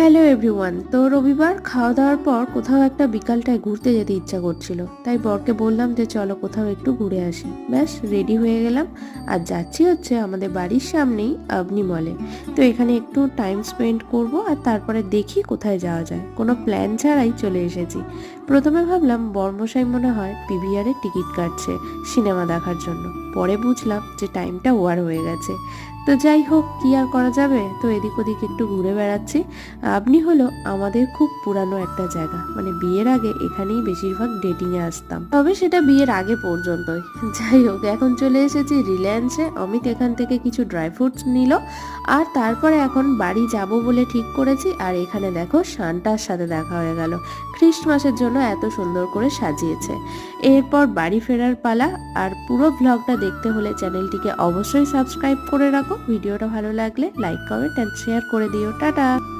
Hello everyone. তো রবিবার খাওয়া দাওয়ার পর কোথাও একটা বিকালটায় ঘুরতে যেতে ইচ্ছা করছিল, তাই বরকে বললাম যে চলো কোথাও একটু ঘুরে আসি। ব্যাস রেডি হয়ে গেলাম আর যাচ্ছি হচ্ছে আমাদের বাড়ির সামনেই আবনি মলে। তো এখানে একটু টাইম স্পেন্ড করব আর তারপরে দেখি কোথায় যাওয়া যায়। কোনো প্ল্যান ছাড়াই চলে এসেছি। প্রথমে ভাবলাম বর্মশাই মনে হয় পিভিআরের টিকিট কাটছে সিনেমা দেখার জন্য, পরে বুঝলাম যে টাইমটা ওভার হয়ে গেছে। তো যাই হোক, কি আর করা যাবে। তো এদিক ওদিক একটু ঘুরে বেড়াচ্ছি। আপনি হলো আমাদের খুব পুরানো একটা জায়গা, মানে বিয়ের আগে এখানেই বেশিরভাগ ডেটিং এ আসতাম, তবে সেটা বিয়ের আগে পর্যন্তই। যাই হোক, এখন চলে এসেছি রিলায়েন্সে। অমিত এখান থেকে কিছু ড্রাই ফ্রুটস নিল আর তারপরে এখন বাড়ি যাব বলে ঠিক করেছি। আর এখানে দেখো শান্তার সাথে দেখা হয়ে গেল, খ্রিস্টমাসের জন্য এত সুন্দর করে সাজিয়েছে। এরপর বাড়ি ফেরার পালা। আর পুরো ব্লগটা দেখতে হলে চ্যানেলটিকে অবশ্যই সাবস্ক্রাইব করে রাখো। ভিডিওটা ভালো লাগলে লাইক কমেন্ট এন্ড শেয়ার করে দিও। টাটা।